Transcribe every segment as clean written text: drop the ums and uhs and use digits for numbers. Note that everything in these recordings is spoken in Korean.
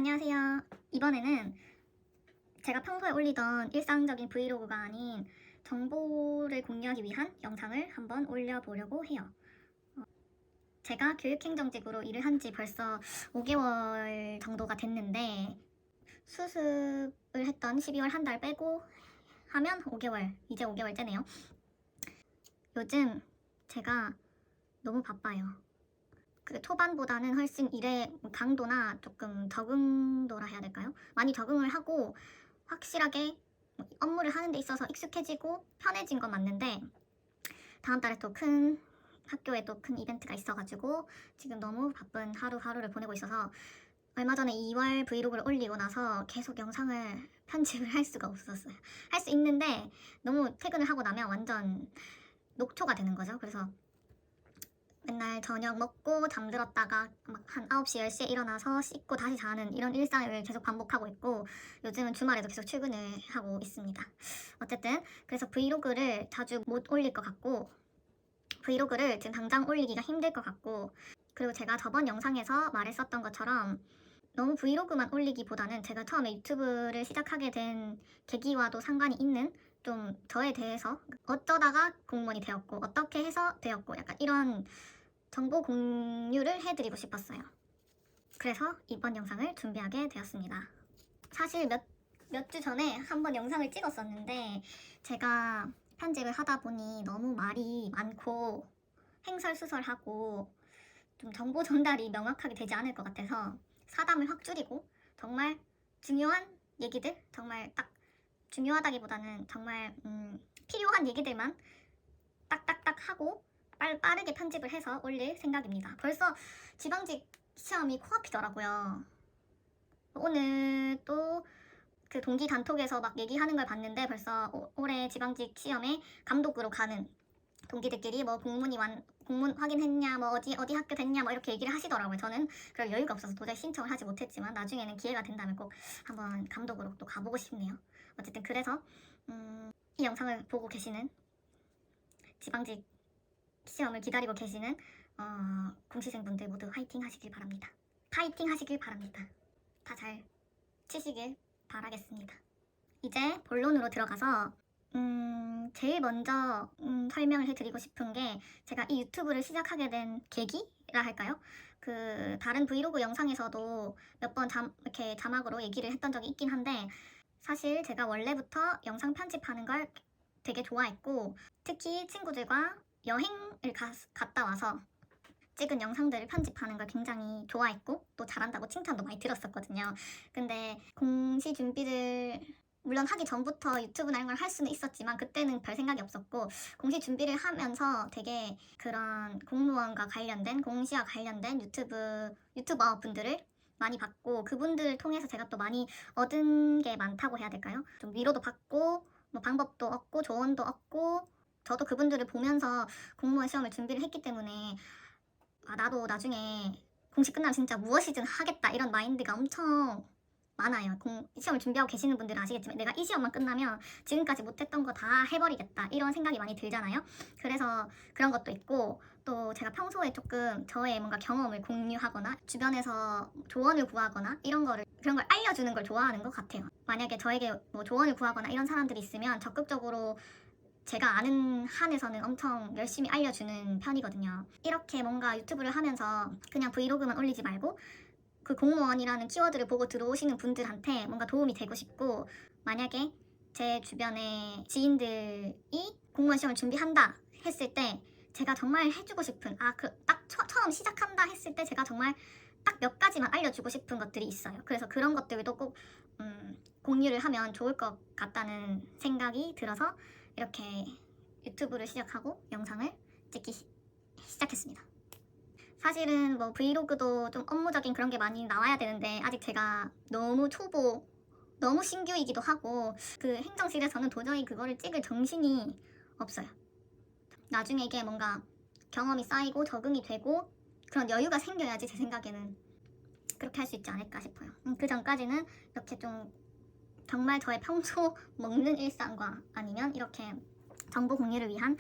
안녕하세요. 이번에는 제가 평소에 올리던 일상적인 브이로그가 아닌 정보를 공유하기 위한 영상을 한번 올려보려고 해요. 제가 교육행정직으로 일을 한 지 벌써 5개월 정도가 됐는데 수습을 했던 12월 한 달 빼고 하면 5개월, 이제 5개월째네요. 요즘 제가 너무 바빠요. 그 초반보다는 훨씬 일의 강도나 조금 적응도라 해야 될까요? 많이 적응을 하고 확실하게 업무를 하는 데 있어서 익숙해지고 편해진 건 맞는데 다음 달에 또 큰 학교에 또 큰 이벤트가 있어가지고 지금 너무 바쁜 하루하루를 보내고 있어서 얼마 전에 2월 브이로그를 올리고 나서 계속 영상을 편집을 할 수가 없었어요. 할 수 있는데 너무 퇴근을 하고 나면 완전 녹초가 되는 거죠. 그래서 맨날 저녁 먹고 잠들었다가 막 한 9시, 10시에 일어나서 씻고 다시 자는 이런 일상을 계속 반복하고 있고 요즘은 주말에도 계속 출근을 하고 있습니다. 어쨌든 그래서 브이로그를 자주 못 올릴 것 같고 브이로그를 지금 당장 올리기가 힘들 것 같고 그리고 제가 저번 영상에서 말했었던 것처럼 너무 브이로그만 올리기보다는 제가 처음에 유튜브를 시작하게 된 계기와도 상관이 있는 좀 저에 대해서 어쩌다가 공무원이 되었고 어떻게 해서 되었고 약간 이런 정보 공유를 해드리고 싶었어요. 그래서 이번 영상을 준비하게 되었습니다. 사실 몇 주 전에 한번 영상을 찍었었는데 제가 편집을 하다 보니 너무 말이 많고 횡설수설하고 좀 정보 전달이 명확하게 되지 않을 것 같아서 사담을 확 줄이고 정말 중요한 얘기들, 정말 딱 중요하다기보다는 정말 필요한 얘기들만 딱딱딱 하고 빠르게 편집을 해서 올릴 생각입니다. 벌써 지방직 시험이 코앞이더라고요. 오늘 또 그 동기 단톡에서 막 얘기하는 걸 봤는데 벌써 올해 지방직 시험에 감독으로 가는 동기들끼리 뭐 공문 확인했냐, 뭐 어디 학교 됐냐, 뭐 이렇게 얘기를 하시더라고요. 저는 그럴 여유가 없어서 도저히 신청을 하지 못했지만 나중에는 기회가 된다면 꼭 한번 감독으로 또 가보고 싶네요. 어쨌든 그래서 이 영상을 보고 계시는 지방직 시험을 기다리고 계시는 공시생분들 모두 화이팅 하시길 바랍니다. 파이팅 하시길 바랍니다. 다 잘 치시길 바라겠습니다. 이제 본론으로 들어가서 제일 먼저 설명을 해드리고 싶은 게 제가 이 유튜브를 시작하게 된 계기라 할까요? 그 다른 브이로그 영상에서도 몇 번 이렇게 자막으로 얘기를 했던 적이 있긴 한데 사실 제가 원래부터 영상 편집하는 걸 되게 좋아했고 특히 친구들과 여행을 갔다 와서 찍은 영상들을 편집하는 걸 굉장히 좋아했고 또 잘한다고 칭찬도 많이 들었었거든요. 근데 공시 준비를 물론 하기 전부터 유튜브나 이런 걸 할 수는 있었지만 그때는 별 생각이 없었고 공시 준비를 하면서 되게 그런 공무원과 관련된 공시와 관련된 유튜버 분들을 많이 봤고 그분들을 통해서 제가 또 많이 얻은 게 많다고 해야 될까요? 좀 위로도 받고 뭐 방법도 얻고 조언도 얻고 저도 그분들을 보면서 공무원 시험을 준비를 했기 때문에 나도 나중에 공시 끝나면 진짜 무엇이든 하겠다 이런 마인드가 엄청 많아요. 시험을 준비하고 계시는 분들은 아시겠지만 내가 이 시험만 끝나면 지금까지 못했던 거 다 해버리겠다 이런 생각이 많이 들잖아요. 그래서 그런 것도 있고 또 제가 평소에 조금 저의 뭔가 경험을 공유하거나 주변에서 조언을 구하거나 그런 걸 알려주는 걸 좋아하는 것 같아요. 만약에 저에게 뭐 조언을 구하거나 이런 사람들이 있으면 적극적으로 제가 아는 한에서는 엄청 열심히 알려주는 편이거든요. 이렇게 뭔가 유튜브를 하면서 그냥 브이로그만 올리지 말고 그 공무원이라는 키워드를 보고 들어오시는 분들한테 뭔가 도움이 되고 싶고 만약에 제 주변의 지인들이 공무원 시험을 준비한다 했을 때 제가 정말 해주고 싶은 딱 처음 시작한다 했을 때 제가 정말 딱 몇 가지만 알려주고 싶은 것들이 있어요. 그래서 그런 것들도 꼭 공유를 하면 좋을 것 같다는 생각이 들어서 이렇게 유튜브를 시작하고 영상을 찍기 시작했습니다. 사실은 뭐 브이로그도 좀 업무적인 그런 게 많이 나와야 되는데 아직 제가 너무 초보, 너무 신규이기도 하고 그 행정실에서는 도저히 그거를 찍을 정신이 없어요. 나중에 이게 뭔가 경험이 쌓이고 적응이 되고 그런 여유가 생겨야지 제 생각에는 그렇게 할 수 있지 않을까 싶어요. 그 전까지는 이렇게 좀 정말 저의 평소 먹는 일상과 아니면 이렇게 정보 공유를 위한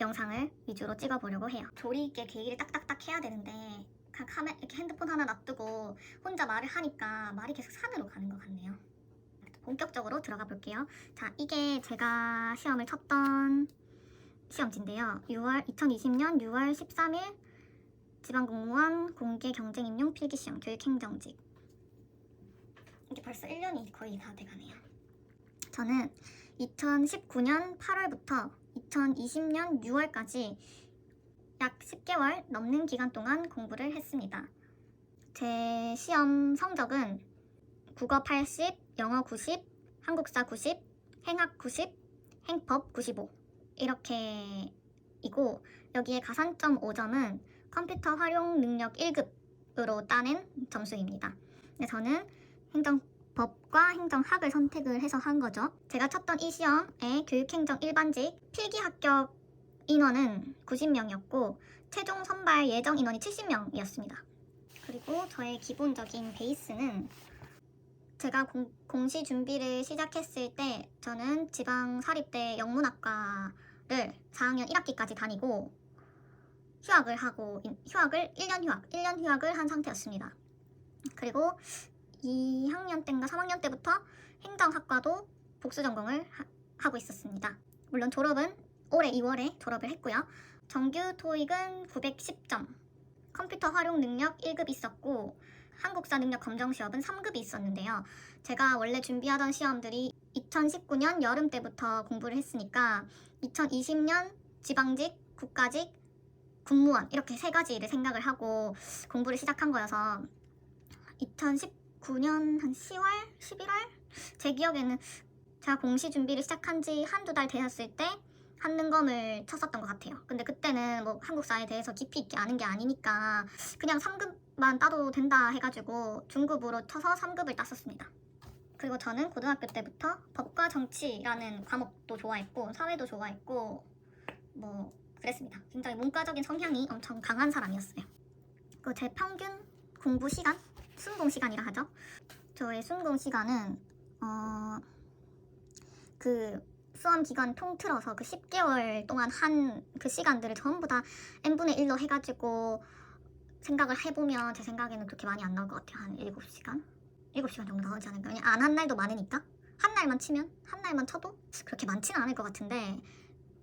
영상을 위주로 찍어보려고 해요. 조리 있게 계기를 딱딱딱 해야 되는데 이렇게 핸드폰 하나 놔두고 혼자 말을 하니까 말이 계속 산으로 가는 것 같네요. 본격적으로 들어가 볼게요. 자, 이게 제가 시험을 쳤던 시험지인데요. 2020년 6월 13일 지방공무원 공개 경쟁임용 필기시험 교육행정직. 이게 벌써 1년이 거의 다 돼가네요. 저는 2019년 8월부터 2020년 6월까지 약 10개월 넘는 기간 동안 공부를 했습니다. 제 시험 성적은 국어 80, 영어 90, 한국사 90, 행학 90, 행법 95 이렇게이고, 여기에 가산점 5점은 컴퓨터 활용 능력 1급으로 따낸 점수입니다. 근데 저는 행정법과 행정학을 선택을 해서 한 거죠. 제가 쳤던 이 시험의 교육행정 일반직 필기 합격 인원은 90명이었고 최종 선발 예정 인원이 70명이었습니다. 그리고 저의 기본적인 베이스는 제가 공시 준비를 시작했을 때 저는 지방 사립대 영문학과를 4학년 1학기까지 다니고 휴학을 1년 휴학을 한 상태였습니다. 그리고 2학년 때인가 3학년 때부터 행정학과도 복수 전공을 하고 있었습니다. 물론 졸업은 올해 2월에 졸업을 했고요. 정규 토익은 910점, 컴퓨터 활용 능력 1급 있었고 한국사 능력 검정 시험은 3급이 있었는데요. 제가 원래 준비하던 시험들이 2019년 여름 때부터 공부를 했으니까 2020년 지방직, 국가직, 군무원 이렇게 세 가지를 생각을 하고 공부를 시작한 거여서 2019년 한 10월, 11월? 제 기억에는 제가 공시 준비를 시작한 지 한두 달 되었을 때 한능검을 쳤었던 것 같아요. 근데 그때는 뭐 한국사에 대해서 깊이 있게 아는 게 아니니까 그냥 3급만 따도 된다 해가지고 중급으로 쳐서 3급을 땄었습니다. 그리고 저는 고등학교 때부터 법과 정치라는 과목도 좋아했고 사회도 좋아했고 뭐 그랬습니다. 굉장히 문과적인 성향이 엄청 강한 사람이었어요. 그 제 평균 공부 시간, 순공 시간이라 하죠. 저의 순공 시간은 그 수험 기간 통틀어서 그 10개월 동안 한 그 시간들을 전부 다 n분의 1로 해가지고 생각을 해보면 제 생각에는 그렇게 많이 안 나올 것 같아요. 한 7시간? 7시간 정도 나오지 않을까? 왜냐면 안 한 날도 많으니까 한 날만 쳐도 그렇게 많지는 않을 것 같은데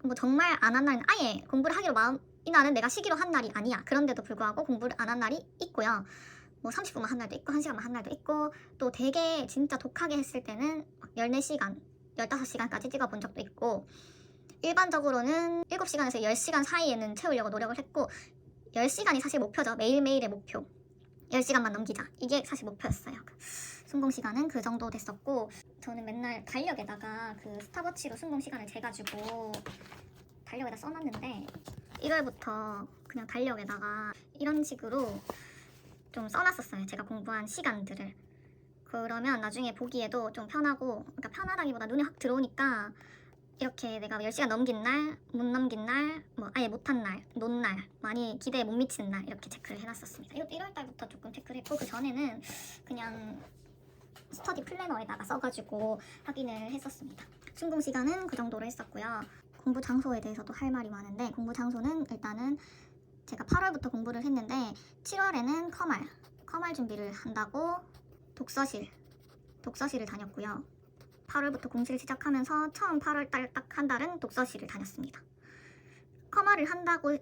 뭐 정말 안 한 날은 아예 공부를 하기로 마음이 나는 내가 시기로 한 날이 아니야. 그런데도 불구하고 공부를 안 한 날이 있고요. 뭐 30분만 한 날도 있고 1시간만 한 날도 있고 또 되게 진짜 독하게 했을 때는 14시간 15시간까지 찍어본 적도 있고 일반적으로는 7시간에서 10시간 사이에는 채우려고 노력을 했고 10시간이 사실 목표죠. 매일매일의 목표 10시간만 넘기자 이게 사실 목표였어요. 순공 시간은 그 정도 됐었고 저는 맨날 달력에다가 그 스탑워치로 순공 시간을 재가지고 달력에다 써놨는데 1월부터 그냥 달력에다가 이런 식으로 좀 써놨었어요. 제가 공부한 시간들을. 그러면 나중에 보기에도 좀 편하고, 그러니까 편하다기보다 눈에 확 들어오니까 이렇게 내가 10시간 넘긴 날, 못 넘긴 날, 뭐 아예 못한 날, 논 날, 많이 기대에 못 미치는 날 이렇게 체크를 해놨었습니다. 이것도 1월달부터 조금 체크를 했고 그 전에는 그냥 스터디 플래너에다가 써가지고 확인을 했었습니다. 순공 시간은 그 정도로 했었고요. 공부 장소에 대해서도 할 말이 많은데 공부 장소는 일단은 제가 8월부터 공부를 했는데 7월에는 커말 준비를 한다고 독서실을 다녔고요. 8월부터 공시를 시작하면서 처음 8월달 딱 한 달은 독서실을 다녔습니다. 커말을 한다고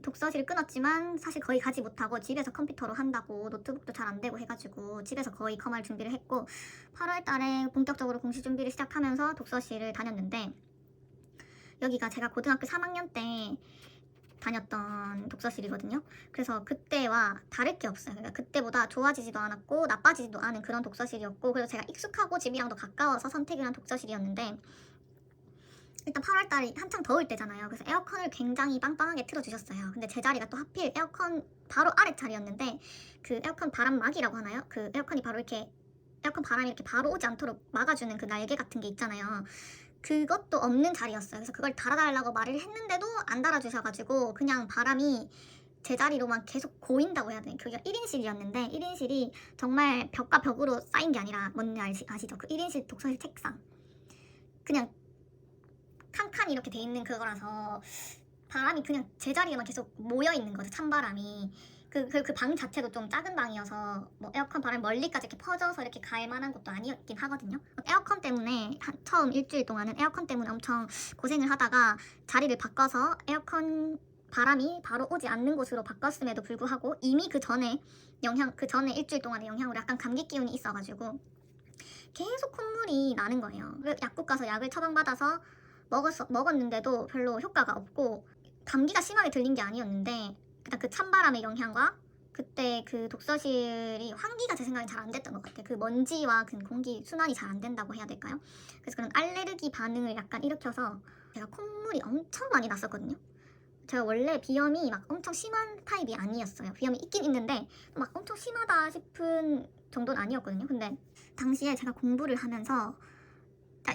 독서실을 끊었지만 사실 거의 가지 못하고 집에서 컴퓨터로 한다고 노트북도 잘 안 되고 해가지고 집에서 거의 커말 준비를 했고 8월달에 본격적으로 공시 준비를 시작하면서 독서실을 다녔는데 여기가 제가 고등학교 3학년 때 다녔던 독서실이거든요. 그래서 그때와 다를 게 없어요. 그러니까 그때보다 좋아지지도 않았고 나빠지지도 않은 그런 독서실이었고 그래서 제가 익숙하고 집이랑도 가까워서 선택을 한 독서실이었는데 일단 8월달이 한창 더울 때잖아요. 그래서 에어컨을 굉장히 빵빵하게 틀어주셨어요. 근데 제 자리가 또 하필 에어컨 바로 아래 자리였는데 그 에어컨 바람막이라고 하나요? 그 에어컨이 바로 이렇게 에어컨 바람이 이렇게 바로 오지 않도록 막아주는 그 날개 같은 게 있잖아요. 그것도 없는 자리였어요. 그래서 그걸 달아달라고 말을 했는데도 안 달아주셔가지고 그냥 바람이 제 자리로만 계속 고인다고 해야 되나? 그게 1인실이었는데 1인실이 정말 벽과 벽으로 쌓인 게 아니라 뭔지 아시죠? 그 1인실 독서실 책상 그냥 칸칸이 이렇게 돼 있는 그거라서 바람이 그냥 제 자리에만 계속 모여 있는 거죠. 찬바람이. 그 방 자체도 좀 작은 방이어서 뭐 에어컨 바람이 멀리까지 이렇게 퍼져서 이렇게 갈 만한 것도 아니었긴 하거든요. 에어컨 때문에 처음 일주일 동안은 에어컨 때문에 엄청 고생을 하다가 자리를 바꿔서 에어컨 바람이 바로 오지 않는 곳으로 바꿨음에도 불구하고 이미 그 전에 일주일 동안의 영향으로 약간 감기 기운이 있어가지고 계속 콧물이 나는 거예요. 약국 가서 약을 처방받아서 먹었는데도 별로 효과가 없고 감기가 심하게 들린 게 아니었는데 일단 그 찬바람의 영향과 그때 그 독서실이 환기가 제 생각엔 잘 안 됐던 것 같아요. 그 먼지와 그 공기 순환이 잘 안 된다고 해야 될까요? 그래서 그런 알레르기 반응을 약간 일으켜서 제가 콧물이 엄청 많이 났었거든요. 제가 원래 비염이 막 엄청 심한 타입이 아니었어요. 비염이 있긴 있는데 막 엄청 심하다 싶은 정도는 아니었거든요. 근데 당시에 제가 공부를 하면서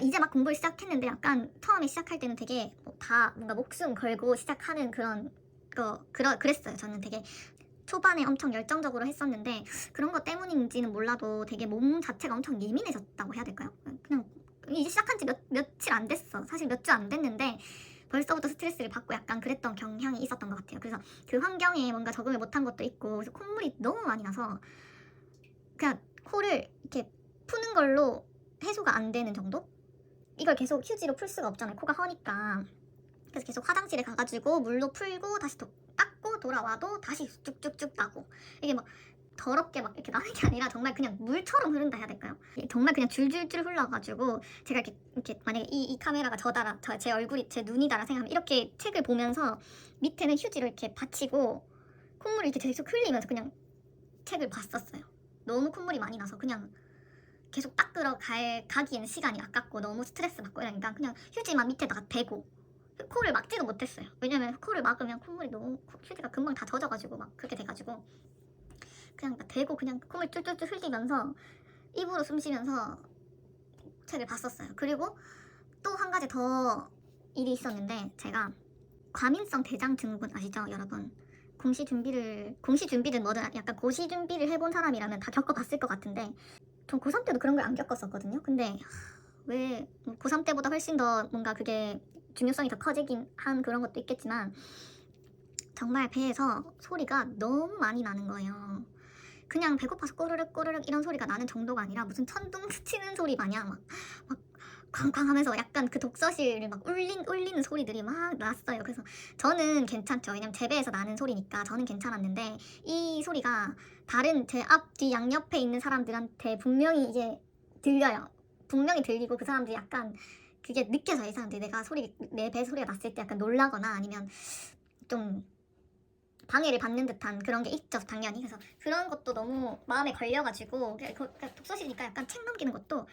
이제 막 공부를 시작했는데 약간 처음에 시작할 때는 되게 다 뭔가 목숨 걸고 시작하는 그랬어요. 저는 되게 초반에 엄청 열정적으로 했었는데 그런 것 때문인지는 몰라도 되게 몸 자체가 엄청 예민해졌다고 해야 될까요? 그냥 이제 시작한 지 며칠 안 됐어. 사실 몇 주 안 됐는데 벌써부터 스트레스를 받고 약간 그랬던 경향이 있었던 것 같아요. 그래서 그 환경에 뭔가 적응을 못한 것도 있고 그래서 콧물이 너무 많이 나서 그냥 코를 이렇게 푸는 걸로 해소가 안 되는 정도? 이걸 계속 휴지로 풀 수가 없잖아요. 코가 허니까. 그래서 계속 화장실에 가가지고 물로 풀고 다시 닦고 돌아와도 다시 쭉쭉쭉 나고 이게 막 더럽게 막 이렇게 나는 게 아니라 정말 그냥 물처럼 흐른다 해야 될까요? 정말 그냥 줄줄줄 흘러가지고 제가 이렇게 만약에 이 카메라가 제 얼굴이 제 눈이다라 생각하면 이렇게 책을 보면서 밑에는 휴지로 이렇게 받치고 콧물이 이렇게 계속 흘리면서 그냥 책을 봤었어요. 너무 콧물이 많이 나서 그냥 계속 닦으러 가기에는 시간이 아깝고 너무 스트레스 받고 이러니까 그냥 휴지만 밑에다가 대고 코를 막지도 못했어요. 왜냐면 코를 막으면 콧물이 너무 휴지가 금방 다 젖어가지고 막 그렇게 돼가지고 그냥 대고 그냥 콧물 쫄쫄쫄 흘리면서 입으로 숨 쉬면서 책을 봤었어요. 그리고 또 한 가지 더 일이 있었는데 제가 과민성 대장 증후군 아시죠, 여러분? 공시 준비든 뭐든 약간 고시 준비를 해본 사람이라면 다 겪어봤을 것 같은데 전 고3 때도 그런 걸 안 겪었었거든요. 근데 왜 고3 때보다 훨씬 더 뭔가 그게 중요성이 더 커지긴 한 그런 것도 있겠지만 정말 배에서 소리가 너무 많이 나는 거예요. 그냥 배고파서 꼬르륵 꼬르륵 이런 소리가 나는 정도가 아니라 무슨 천둥 치는 소리 마냥 막 쾅쾅 하면서 약간 그 독서실을 막 울리는 소리들이 막 났어요. 그래서 저는 괜찮죠. 왜냐면 제 배에서 나는 소리니까 저는 괜찮았는데 이 소리가 다른 제 앞, 뒤, 양옆에 있는 사람들한테 분명히 이제 들려요. 분명히 들리고 그 사람들이 약간 그게 느껴져요. 이 사람들이 내 배 소리가 났을 때 약간 놀라거나 아니면 좀 방해를 받는 듯한 그런 게 있죠, 당연히. 그래서 그런 것도 너무 마음에 걸려가지고 그러니까 독서실이니까 약간 책 넘기는 것도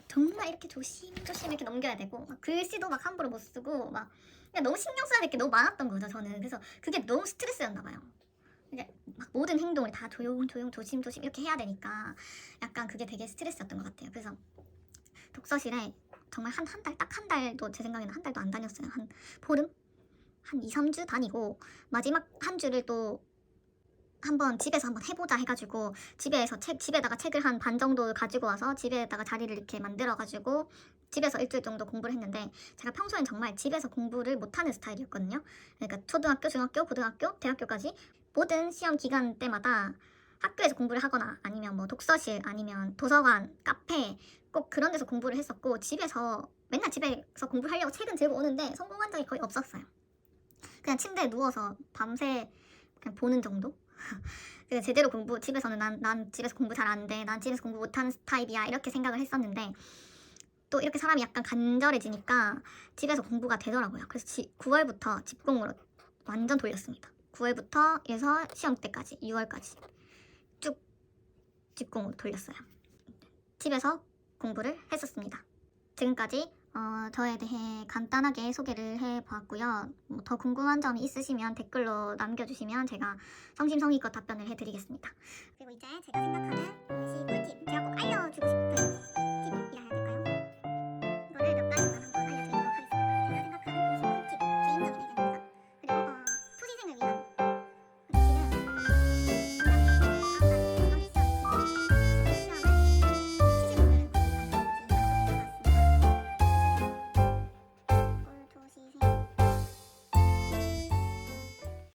정말 이렇게 조심조심 이렇게 넘겨야 되고 막 글씨도 막 함부로 못 쓰고 막 그냥 너무 신경 써야 될 게 너무 많았던 거죠, 저는. 그래서 그게 너무 스트레스였나 봐요. 이게 막 모든 행동을 다 조용조용 조심조심 이렇게 해야 되니까 약간 그게 되게 스트레스였던 것 같아요. 그래서 독서실에 정말 한 달, 딱 한 달도 제 생각에는 한 달도 안 다녔어요. 한 보름? 한 2, 3주 다니고 마지막 한 주를 또 한번 집에서 한번 해보자 해가지고 집에다가 책을 한 반 정도 가지고 와서 집에다가 자리를 이렇게 만들어가지고 집에서 일주일 정도 공부를 했는데 제가 평소엔 정말 집에서 공부를 못하는 스타일이었거든요. 그러니까 초등학교, 중학교, 고등학교, 대학교까지 모든 시험 기간 때마다 학교에서 공부를 하거나 아니면 뭐 독서실 아니면 도서관, 카페 꼭 그런 데서 공부를 했었고 맨날 집에서 공부를 하려고 책은 들고 오는데 성공한 적이 거의 없었어요. 그냥 침대에 누워서 밤새 그냥 보는 정도? 그래서 제대로 집에서는 난 집에서 공부 잘 안 돼. 난 집에서 공부 못하는 타입이야. 이렇게 생각을 했었는데 또 이렇게 사람이 약간 간절해지니까 집에서 공부가 되더라고요. 그래서 9월부터 집공으로 완전 돌렸습니다. 9월부터 해서 시험 때까지 6월까지 쭉 집공으로 돌렸어요. 집에서 공부를 했었습니다. 지금까지 저에 대해 간단하게 소개를 해보았고요. 더 궁금한 점이 있으시면 댓글로 남겨주시면 제가 성심성의껏 답변을 해드리겠습니다. 그리고 이제 제가 생각하는 공시 꿀팁 제가 꼭 알려주고 싶은